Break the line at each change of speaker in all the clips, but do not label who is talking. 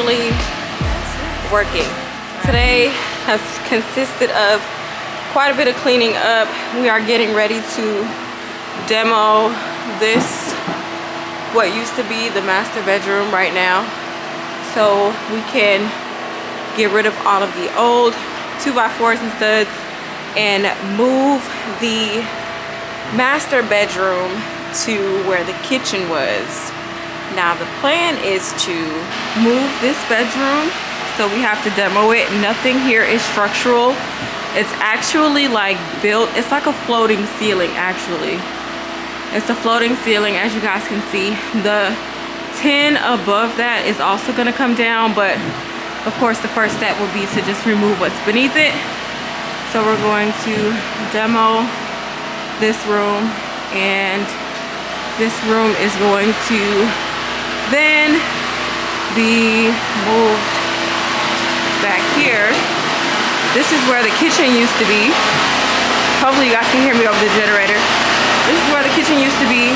officially working. Today has consisted of quite a bit of cleaning up. We are getting ready to demo this, what used to be the master bedroom right now, so we can get rid of all of the old 2x4s and studs and move the master bedroom to where the kitchen was. Now the plan is to move this bedroom, so we have to demo it. Nothing here is structural. It's actually like built, it's like a floating ceiling actually. It's a floating ceiling, as you guys can see. The tin above that is also gonna come down, but of course the first step will be to just remove what's beneath it. So we're going to demo this room, and this room is going to then be moved back here. This is where the kitchen used to be. Hopefully you guys can hear me over the generator. This is where the kitchen used to be,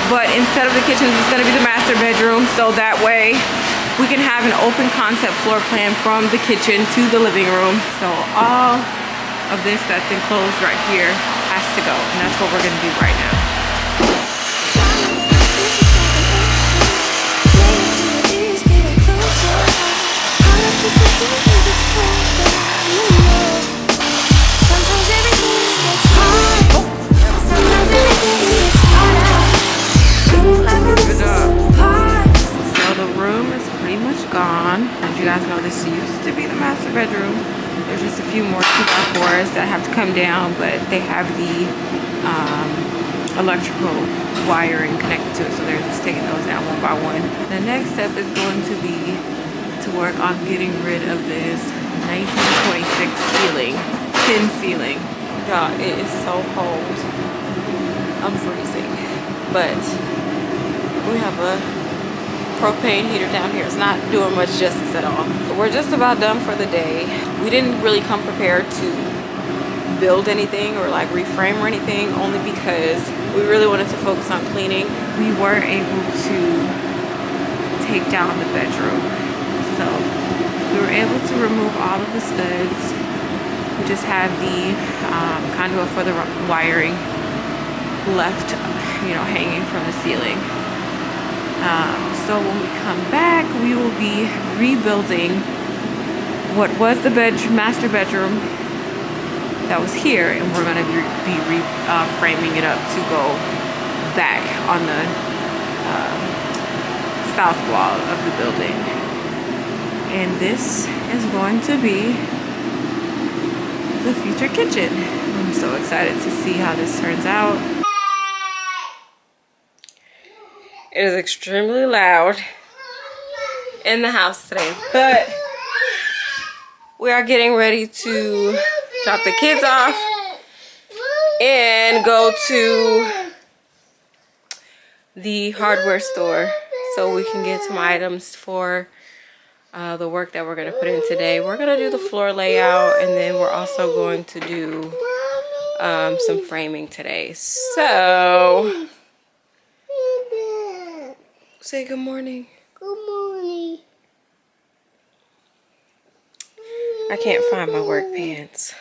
but instead of the kitchen, it's going to be the master bedroom, so that way we can have an open concept floor plan from the kitchen to the living room. So all of this that's enclosed right here has to go, and that's what we're going to do right now. So the room is pretty much gone. As you guys know, this used to be the master bedroom. There's just a few more 2x4s that have to come down, but they have the electrical wiring connected to it, so they're just taking those down one by one. The next step is going to be to work on getting rid of this 1926 ceiling, tin ceiling. Y'all, it is so cold. I'm freezing, but we have a propane heater down here. It's not doing much justice at all. We're just about done for the day. We didn't really come prepared to build anything or like reframe or anything, only because we really wanted to focus on cleaning. We were able to take down the bedroom, so we were able to remove all of the studs. We just have the conduit for the wiring left, you know, hanging from the ceiling. So when we come back, we will be rebuilding what was the master bedroom that was here, and we're going to be framing it up to go back on the south wall of the building. And this is going to be the future kitchen. I'm so excited to see how this turns out. It is extremely loud in the house today, but we are getting ready to drop the kids off and go to the hardware store so we can get some items for the work that we're going to put in today. We're going to do the floor layout, and then we're also going to do some framing today. So say good morning.
Good morning.
I can't find my work pants.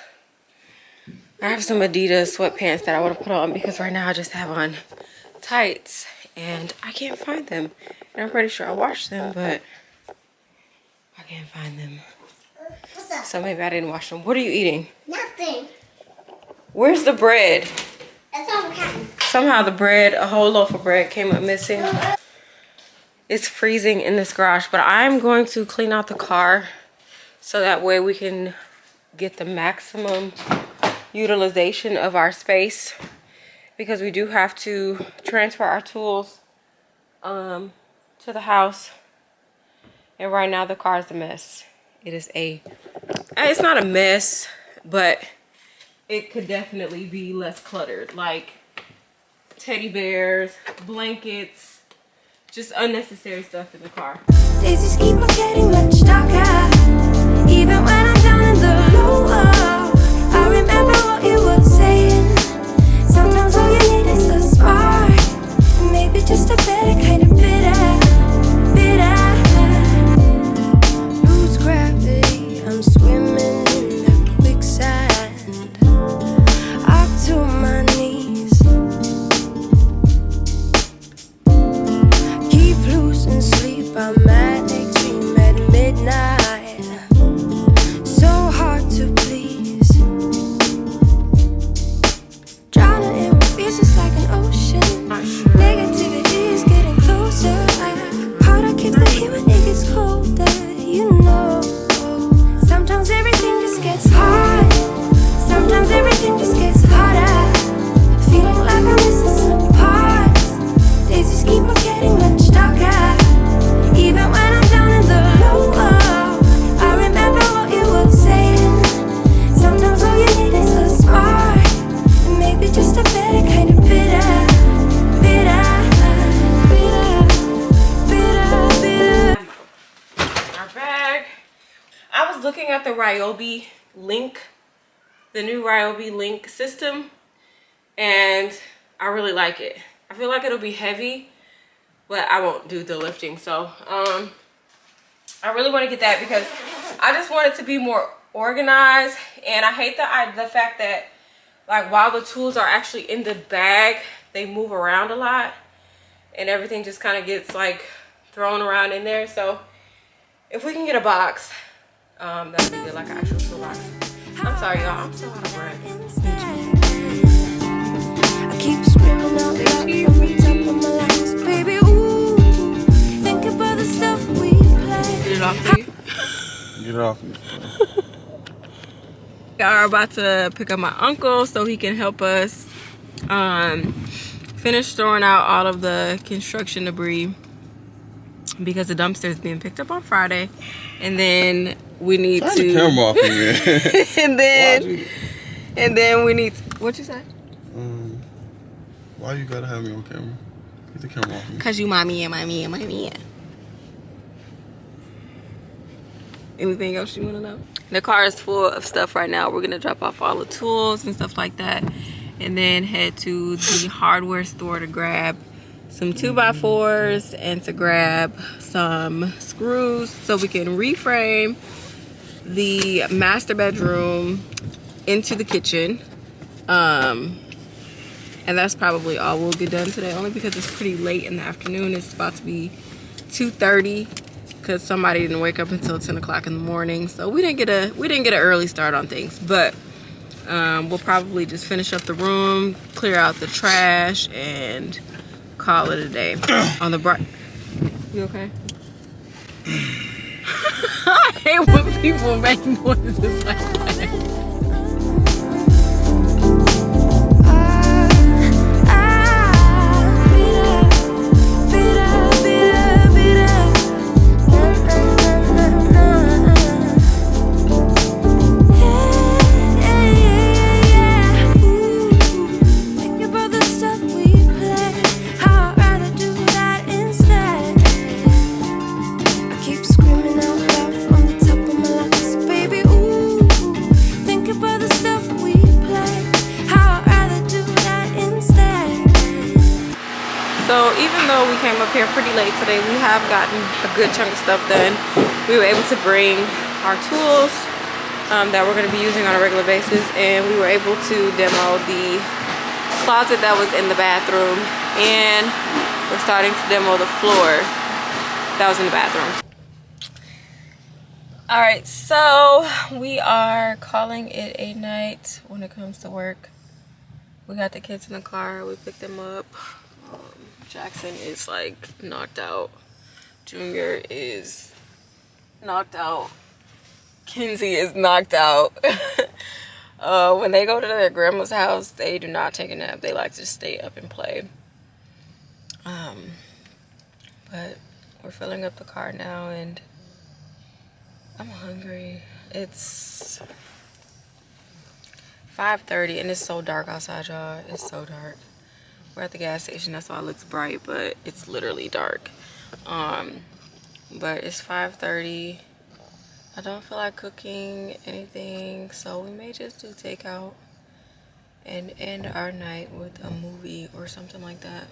I have some Adidas sweatpants that I want to put on because right now I just have on tights and I can't find them. And I'm pretty sure I washed them, but I can't find them.
What's up?
So maybe I didn't wash them. What are you eating?
Nothing.
Where's the bread?
That's all we have.
Somehow the bread, a whole loaf of bread came up missing. It's freezing in this garage, but I'm going to clean out the car so that way we can get the maximum utilization of our space, because we do have to transfer our tools to the house, and right now the car is a mess. It's not a mess, but it could definitely be less cluttered, like teddy bears, blankets, just unnecessary stuff in the car.
Days just keep on getting much darker, even when I'm down in the lower. I remember what you were saying. Sometimes all you need is a spark, maybe just a better kind of bitter.
was looking at the Ryobi Link, the new Ryobi Link system, and I really like it. I feel like it'll be heavy, but I won't do the lifting. So I really want to get that because I just want it to be more organized. And I hate the fact that, like, while the tools are actually in the bag, they move around a lot and everything just kind of gets like thrown around in there. So if we can get a box, that'd be good, like an actual toolbox. I'm sorry, y'all, I'm so out of breath.
I keep screaming out loud from the top of my lungs, baby. Ooh, think about the stuff we play.
Get it off for you.
Get it off me.
We are about to pick up my uncle so he can help us finish throwing out all of the construction debris because the dumpster is being picked up on Friday, and then we need
Turn
to
the camera off again.
and then we need what you say?
Why you gotta have me on camera? Get the camera off me.
Cause you mommy. Anything else you want to know? The car is full of stuff right now. We're gonna drop off all the tools and stuff like that, and then head to the hardware store to grab some 2x4s and to grab some screws so we can reframe the master bedroom into the kitchen. And that's probably all we'll get done today, only because it's pretty late in the afternoon. It's about to be 2:30 because somebody didn't wake up until 10 o'clock in the morning. So we didn't get an early start on things, but we'll probably just finish up the room, clear out the trash, and call it a day. On the bright. You okay? I hate when people make noises like that. Came up here pretty late today. We have gotten a good chunk of stuff done. We were able to bring our tools that we're going to be using on a regular basis, and we were able to demo the closet that was in the bathroom, and we're starting to demo the floor that was in the bathroom. All right, so we are calling it a night when it comes to work. We got the kids in the car. We picked them up. Jackson is like knocked out. Junior is knocked out. Kinsey is knocked out. When they go to their grandma's house, they do not take a nap. They like to stay up and play. But we're filling up the car now, and I'm hungry. It's 5:30 and it's so dark outside, y'all. It's so dark. We're at the gas station, that's why it looks bright, but it's literally dark. But it's 5:30. I don't feel like cooking anything, so we may just do takeout and end our night with a movie or something like that.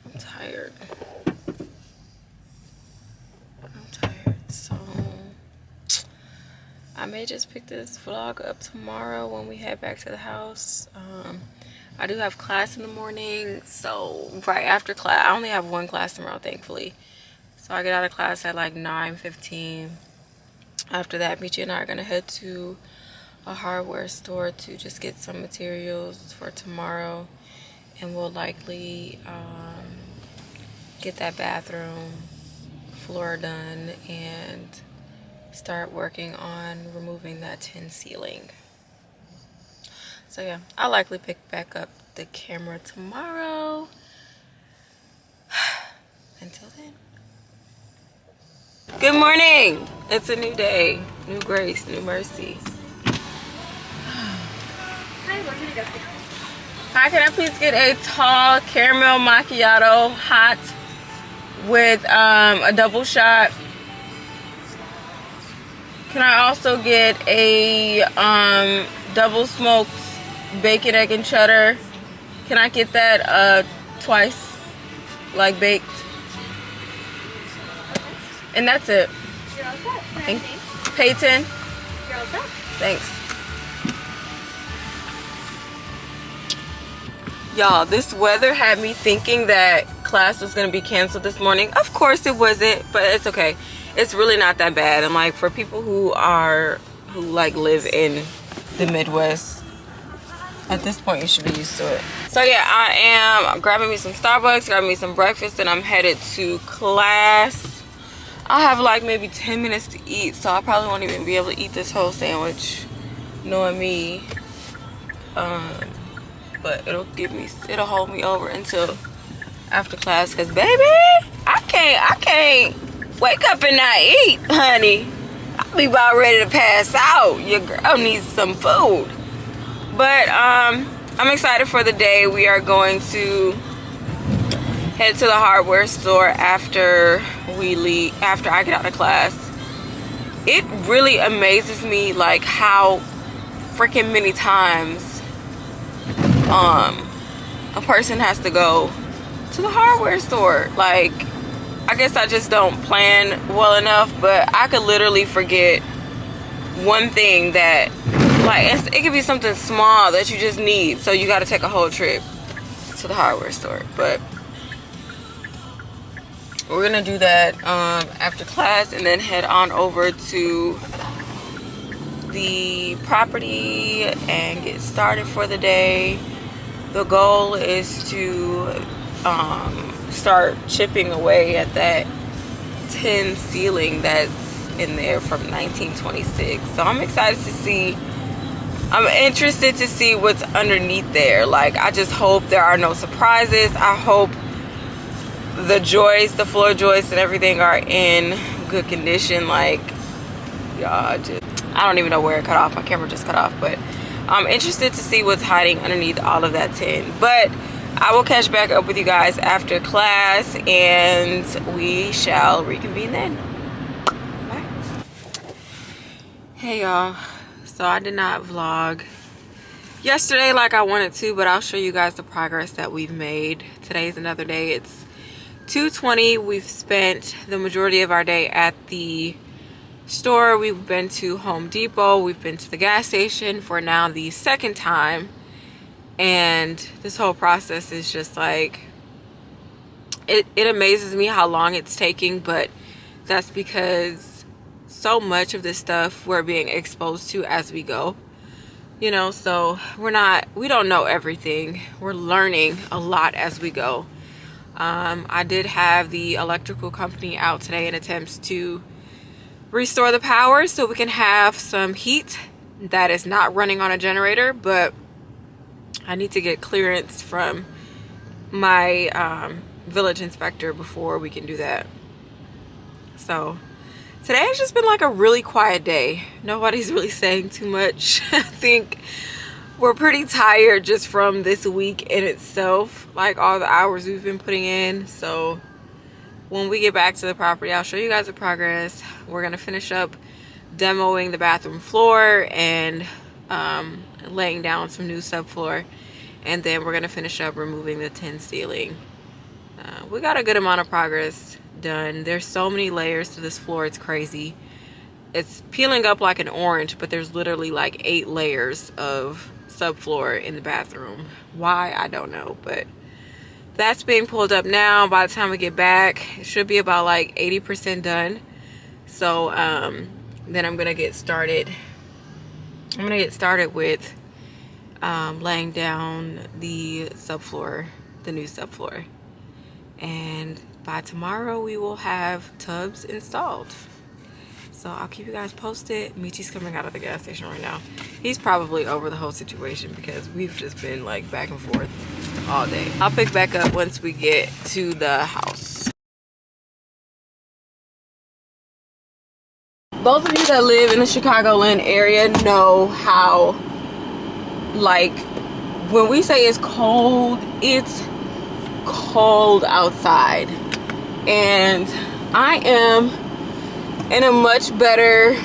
I'm tired. So I may just pick this vlog up tomorrow when we head back to the house. I do have class in the morning, so right after class, I only have one class tomorrow, thankfully. So I get out of class at like 9:15. After that, Michi and I are gonna head to a hardware store to just get some materials for tomorrow, and we'll likely get that bathroom floor done and start working on removing that tin ceiling. So yeah, I'll likely pick back up the camera tomorrow. Until then. Good morning. It's a new day, new grace, new mercy. Hi, can I please get a tall caramel macchiato hot with a double shot Can I also get a double smoked bacon, egg, and cheddar? Can I get that twice, like baked? And that's it.
You're all set.
Thank Peyton.
You're all set.
Thanks. Y'all, this weather had me thinking that class was gonna be canceled this morning. Of course it wasn't, but it's okay. It's really not that bad. And like for people who like live in the Midwest, at this point you should be used to it. So yeah, I am grabbing me some Starbucks, grabbing me some breakfast, and I'm headed to class. I have like maybe 10 minutes to eat, so I probably won't even be able to eat this whole sandwich, knowing me. But it'll hold me over until after class, cause baby, I can't wake up and not eat, honey. I'll be about ready to pass out. Your girl needs some food. But I'm excited for the day. We are going to head to the hardware store after I get out of class. It really amazes me like how freaking many times a person has to go to the hardware store. Like, I guess I just don't plan well enough, but I could literally forget one thing that, like, it could be something small that you just need, so you got to take a whole trip to the hardware store. But we're gonna do that after class, and then head on over to the property and get started for the day. The goal is to start chipping away at that tin ceiling that's in there from 1926. So I'm excited to see, I'm interested to see what's underneath there. Like, I just hope there are no surprises. I hope the joists, the floor joists and everything are in good condition. Like, y'all, I don't even know where it cut off. My camera just cut off, but I'm interested to see what's hiding underneath all of that tin. But I will catch back up with you guys after class, and we shall reconvene then. Bye. Hey y'all, so I did not vlog yesterday like I wanted to, but I'll show you guys the progress that we've made. Today's another day. It's 2:20. We've spent the majority of our day at the store. We've been to Home Depot, we've been to the gas station for now the second time, and this whole process is just like, it amazes me how long it's taking, but that's because so much of this stuff we're being exposed to as we go, you know. So we don't know everything. We're learning a lot as we go. I did have the electrical company out today in attempts to restore the power so we can have some heat that is not running on a generator, but I need to get clearance from my village inspector before we can do that. So today has just been like a really quiet day. Nobody's really saying too much. I think we're pretty tired just from this week in itself, like all the hours we've been putting in. So when we get back to the property, I'll show you guys the progress. We're gonna finish up demoing the bathroom floor and laying down some new subfloor, and then we're gonna finish up removing the tin ceiling. We got a good amount of progress done. There's so many layers to this floor, it's crazy. It's peeling up like an orange, but there's literally like 8 layers of subfloor in the bathroom. Why, I don't know, but that's being pulled up now. By the time we get back, it should be about like 80% done. So then I'm gonna get started. I'm gonna get started with laying down the subfloor, the new subfloor, and by tomorrow we will have tubs installed. So I'll keep you guys posted. Michi's coming out of the gas station right now. He's probably over the whole situation because we've just been like back and forth all day. I'll pick back up once we get to the house. Those of you that live in the Chicagoland area know how, like, when we say it's cold outside. And I am in a much better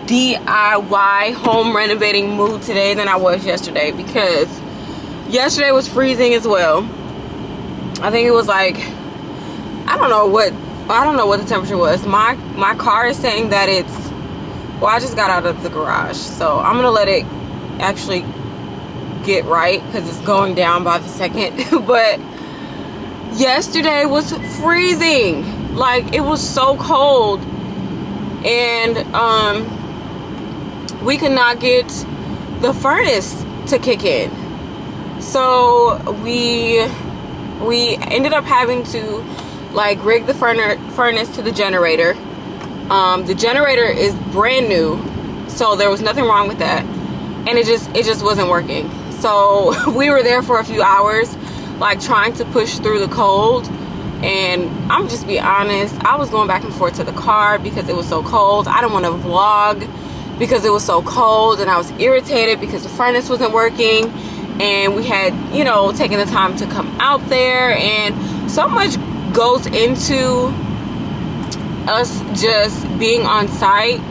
DIY home renovating mood today than I was yesterday, because yesterday was freezing as well. I think it was like, I don't know what the temperature was. My car is saying that it's, well, I just got out of the garage, so I'm gonna let it actually get right because it's going down by the second. But yesterday was freezing. Like, it was so cold, and we could not get the furnace to kick in. So we ended up having to like rig the furnace to the generator. The generator is brand new, so there was nothing wrong with that, and it just wasn't working. So we were there for a few hours, like trying to push through the cold. And I'm just be honest, I was going back and forth to the car because it was so cold. I didn't want to vlog because it was so cold, and I was irritated because the furnace wasn't working, and we had, you know, taken the time to come out there, and so much goes into us just being on site,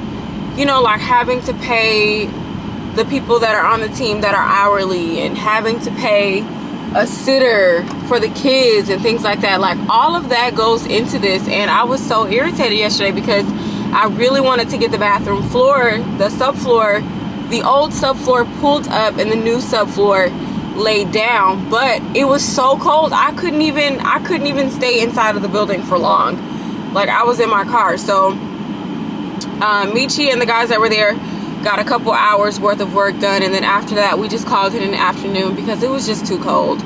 you know, like having to pay the people that are on the team that are hourly, and having to pay a sitter for the kids and things like that. Like, all of that goes into this, and I was so irritated yesterday because I really wanted to get the bathroom floor, the subfloor, the old subfloor pulled up and the new subfloor laid down, but it was so cold I couldn't even stay inside of the building for long. Like, I was in my car. So Michi and the guys that were there got a couple hours worth of work done, and then after that we just called it an afternoon because it was just too cold.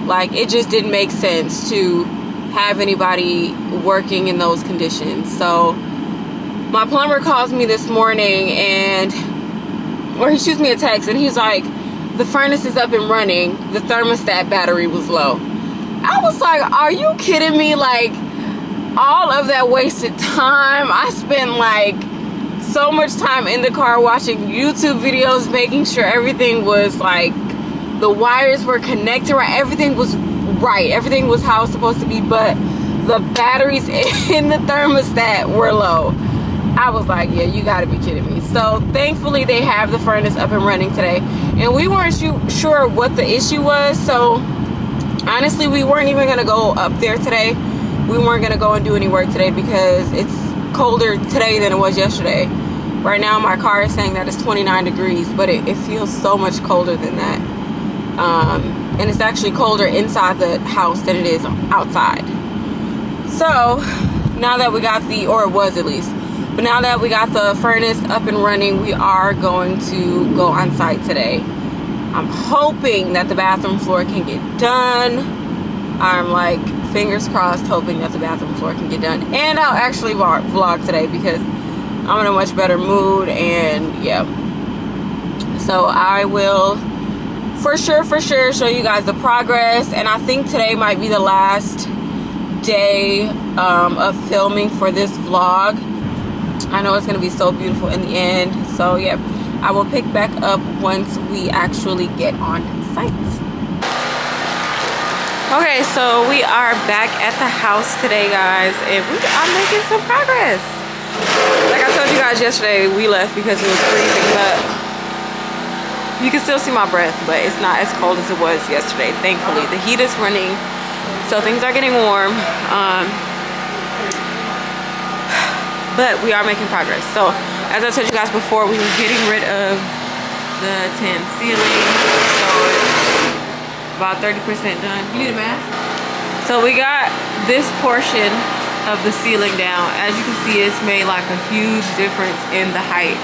Like, it just didn't make sense to have anybody working in those conditions. So my plumber calls me this morning, or he shoots me a text, and he's like, the furnace is up and running, the thermostat battery was low. I was like, are you kidding me? Like, all of that wasted time. I spent like so much time in the car watching YouTube videos, making sure everything was like, the wires were connected right, everything was right, everything was how it's supposed to be, but the batteries in the thermostat were low. I was like, yeah, you gotta be kidding me. So thankfully they have the furnace up and running today, and we weren't sure what the issue was. So honestly, we weren't even gonna go up there today. We weren't gonna go and do any work today because it's colder today than it was yesterday. Right now my car is saying that it's 29 degrees, but it feels so much colder than that. And it's actually colder inside the house than it is outside. So now that we got or it was at least, but now that we got the furnace up and running, we are going to go on site today. I'm hoping that the bathroom floor can get done. I'm like, fingers crossed, hoping that the bathroom floor can get done. And I'll actually vlog today because I'm in a much better mood, and yeah. So I will for sure show you guys the progress, and I think today might be the last day of filming for this vlog. I know it's gonna be so beautiful in the end. So yeah, I will pick back up once we actually get on site. Okay, so we are back at the house today, guys, and we are making some progress. Like I told you guys yesterday, we left because it was freezing, but you can still see my breath, but it's not as cold as it was yesterday, thankfully. The heat is running, so things are getting warm. But we are making progress. So as I told you guys before, we were getting rid of the tin ceiling, so it's about 30% done. You need a mask? So we got this portion of the ceiling down. As you can see, it's made like a huge difference in the height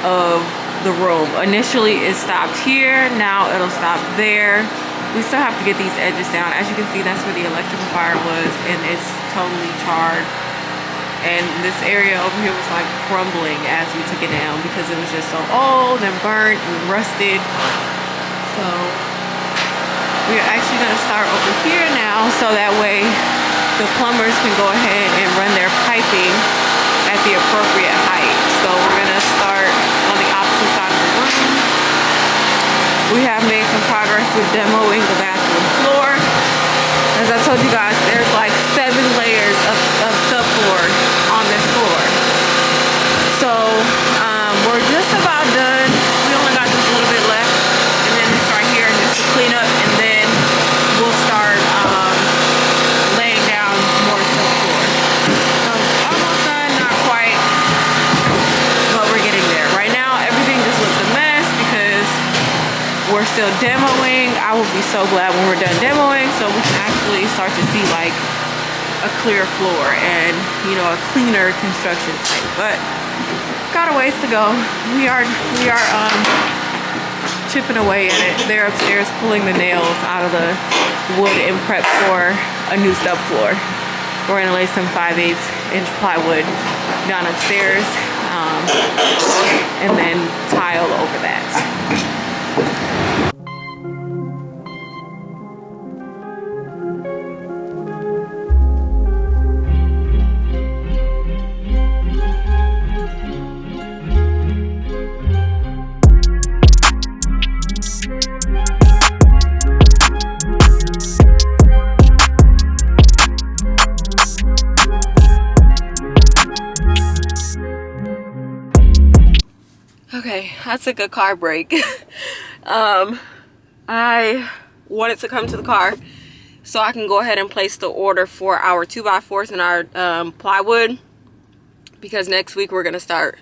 of the room. Initially it stopped here, now it'll stop there. We still have to get these edges down. As you can see, that's where the electrical fire was, and it's totally charred. And this area over here was like crumbling as we took it down because it was just so old and burnt and rusted. So we're actually gonna start over here now, so that way the plumbers can go ahead and run their piping at the appropriate height. So we're gonna start on the opposite side of the room. We have made some progress with demoing the bathroom floor. As I told you guys, there's like 7 layers of subfloor on this floor. So still demoing. I will be so glad when we're done demoing so we can actually start to see like a clear floor and, you know, a cleaner construction site. But got a ways to go. We are chipping away at it. They're upstairs pulling the nails out of the wood in prep for a new subfloor. We're gonna lay some 5/8 inch plywood down upstairs and then tile over that. Okay, I took a car break. I wanted to come to the car so I can go ahead and place the order for our 2x4s and our plywood, because next week we're gonna start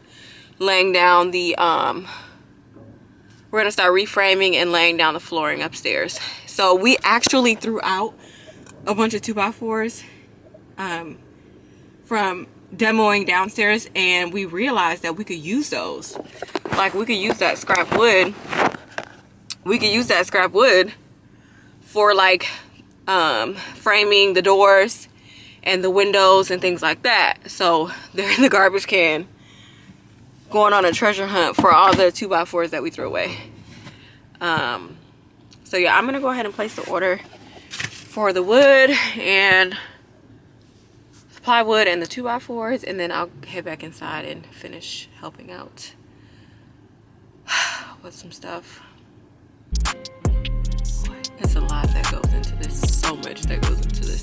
laying down the we're gonna start reframing and laying down the flooring upstairs. So we actually threw out a bunch of 2x4s from demoing downstairs, and we realized that we could use those. Like, we could use that scrap wood. We could use that scrap wood for like framing the doors and the windows and things like that. So they're in the garbage can, going on a treasure hunt for all the 2x4s that we threw away. So yeah, I'm gonna go ahead and place the order for the wood and plywood and the 2x4s, and then I'll head back inside and finish helping out with some stuff. It's a lot that goes into this, so much that goes into this.